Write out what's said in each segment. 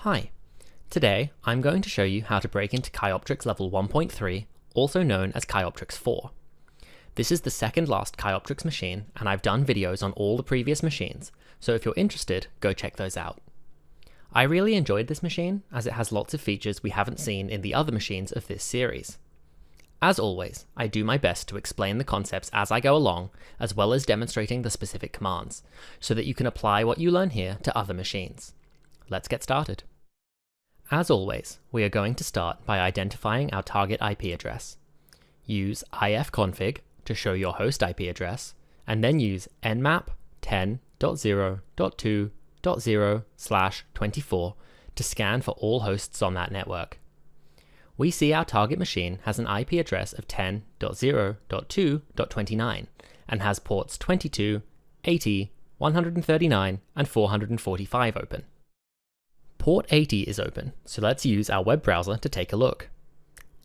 Hi, today I'm going to show you how to break into Kioptrix level 1.3, also known as Kioptrix 4. This is the second last Kioptrix machine, and I've done videos on all the previous machines, so if you're interested, go check those out. I really enjoyed this machine, as it has lots of features we haven't seen in the other machines of this series. As always, I do my best to explain the concepts as I go along, as well as demonstrating the specific commands, so that you can apply what you learn here to other machines. Let's get started. As always, we are going to start by identifying our target IP address. Use ifconfig to show your host IP address, and then use nmap 10.0.2.0/24 to scan for all hosts on that network. We see our target machine has an IP address of 10.0.2.29 and has ports 22, 80, 139, and 445 open. Port 80 is open, so let's use our web browser to take a look.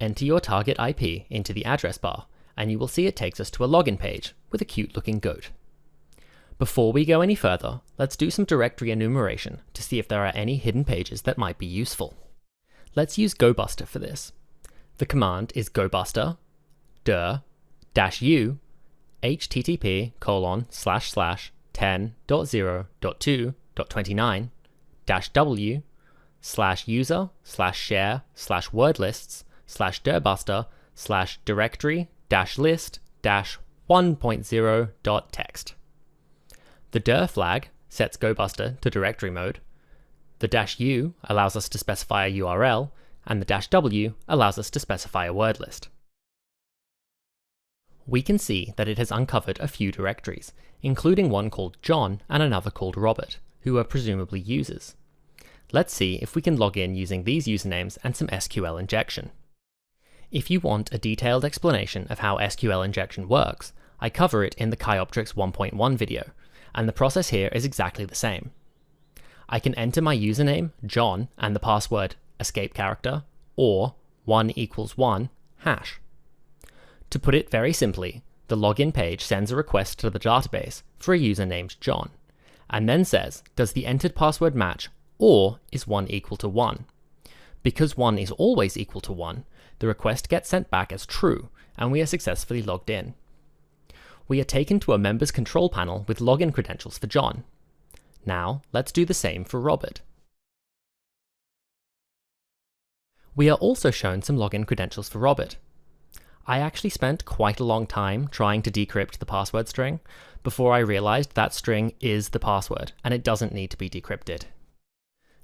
Enter your target IP into the address bar, and you will see it takes us to a login page with a cute looking goat. Before we go any further, let's do some directory enumeration to see if there are any hidden pages that might be useful. Let's use GoBuster for this. The command is gobuster dir -u http://10.0.2.29 -w/user/share/wordlists/directory-list-1.0.txt. The dir flag sets GoBuster to directory mode. The -u allows us to specify a URL, and the -w allows us to specify a word list. We can see that it has uncovered a few directories, including one called John and another called Robert, who are presumably users. Let's see if we can log in using these usernames and some SQL injection. If you want a detailed explanation of how SQL injection works, I cover it in the Kioptrix 1.1 video, and the process here is exactly the same. I can enter my username, John, and the password, escape character, or 1=1 hash. To put it very simply, the login page sends a request to the database for a user named John, and then says, does the entered password match, or is 1=1? Because 1 is always equal to 1, the request gets sent back as true, and we are successfully logged in. We are taken to a member's control panel with login credentials for John. Now, let's do the same for Robert. We are also shown some login credentials for Robert. I actually spent quite a long time trying to decrypt the password string before I realized that string is the password and it doesn't need to be decrypted.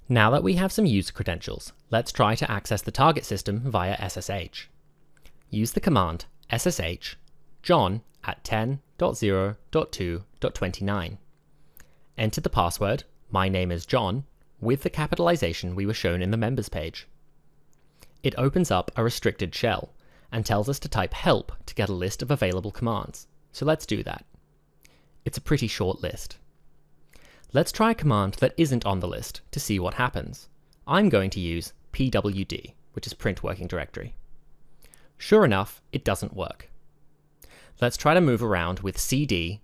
Now that we have some user credentials, let's try to access the target system via SSH. Use the command ssh john at 10.0.2.29. Enter the password, my name is John, with the capitalization we were shown in the members page. It opens up a restricted shell and tells us to type help to get a list of available commands, so let's do that. It's a pretty short list. Let's try a command that isn't on the list to see what happens. I'm going to use pwd, which is print working directory. Sure enough, it doesn't work. Let's try to move around with cd ...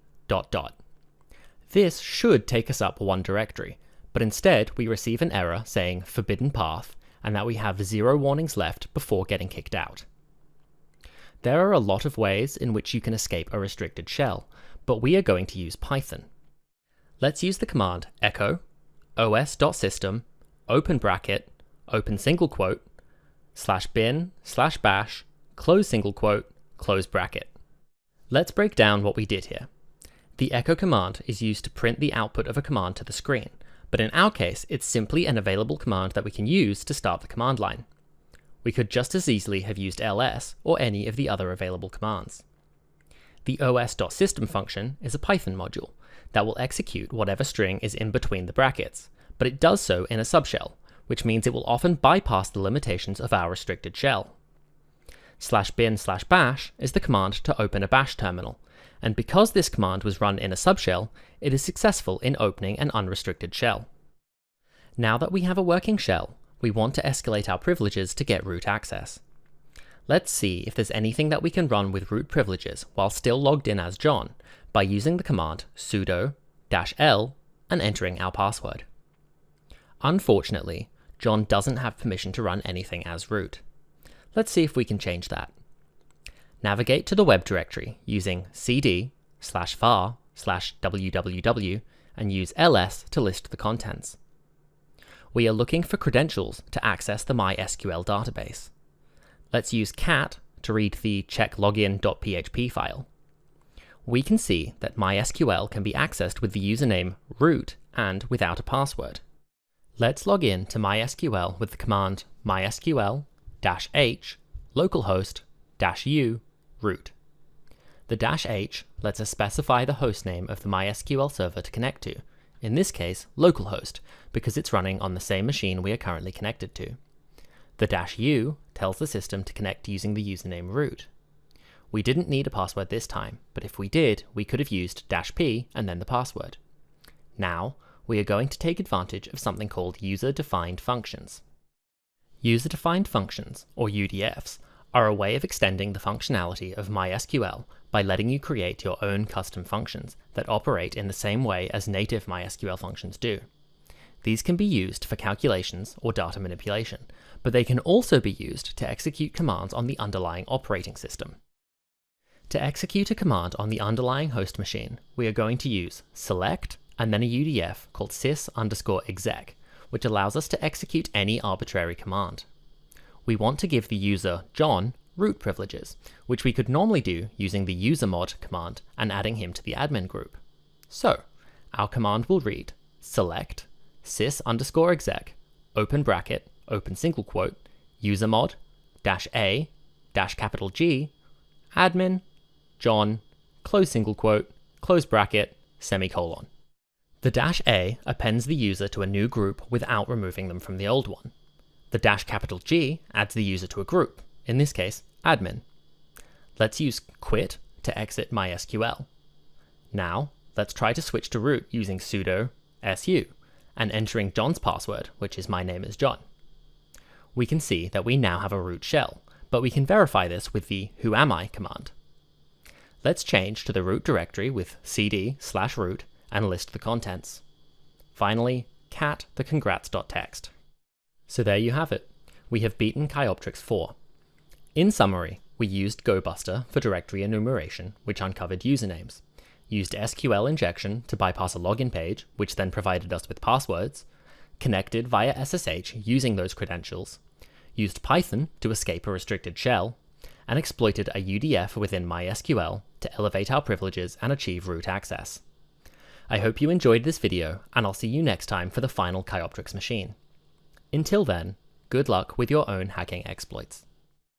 This should take us up one directory, but instead we receive an error saying forbidden path and that we have 0 warnings left before getting kicked out. There are a lot of ways in which you can escape a restricted shell, but we are going to use Python. Let's use the command echo os.system open bracket open single quote /bin/bash close single quote close bracket. Let's break down what we did here. The echo command is used to print the output of a command to the screen, but in our case, it's simply an available command that we can use to start the command line. We could just as easily have used ls or any of the other available commands. The os.system function is a Python module that will execute whatever string is in between the brackets, but it does so in a subshell, which means it will often bypass the limitations of our restricted shell. /bin/bash is the command to open a bash terminal, and because this command was run in a subshell, it is successful in opening an unrestricted shell. Now that we have a working shell, we want to escalate our privileges to get root access. Let's see if there's anything that we can run with root privileges while still logged in as John by using the command sudo -l and entering our password. Unfortunately, John doesn't have permission to run anything as root. Let's see if we can change that. Navigate to the web directory using cd/var/www and use ls to list the contents. We are looking for credentials to access the MySQL database. Let's use cat to read the checklogin.php file. We can see that MySQL can be accessed with the username root and without a password. Let's log in to MySQL with the command mysql-h localhost-u root. The -h lets us specify the hostname of the MySQL server to connect to, in this case localhost, because it's running on the same machine we are currently connected to. The -u tells the system to connect using the username root. We didn't need a password this time, but if we did, we could have used -p and then the password. Now, we are going to take advantage of something called user-defined functions. User-defined functions, or UDFs, are a way of extending the functionality of MySQL by letting you create your own custom functions that operate in the same way as native MySQL functions do. These can be used for calculations or data manipulation, but they can also be used to execute commands on the underlying operating system. To execute a command on the underlying host machine, we are going to use select and then a UDF called sys_exec, which allows us to execute any arbitrary command. We want to give the user, John, root privileges, which we could normally do using the usermod command and adding him to the admin group. So, our command will read select sys_exec, open bracket, open single quote, usermod, -a, -G, admin, John, close single quote, close bracket, semicolon. The -a appends the user to a new group without removing them from the old one. The -G adds the user to a group, in this case, admin. Let's use quit to exit MySQL. Now, let's try to switch to root using sudo su and entering John's password, which is my name is John. We can see that we now have a root shell, but we can verify this with the whoami command. Let's change to the root directory with cd/root and list the contents. Finally, cat the congrats.txt. So there you have it. We have beaten Kioptrix 4. In summary, we used GoBuster for directory enumeration, which uncovered usernames, used SQL injection to bypass a login page, which then provided us with passwords, connected via SSH using those credentials, used Python to escape a restricted shell, and exploited a UDF within MySQL to elevate our privileges and achieve root access. I hope you enjoyed this video, and I'll see you next time for the final Kioptrix machine. Until then, good luck with your own hacking exploits.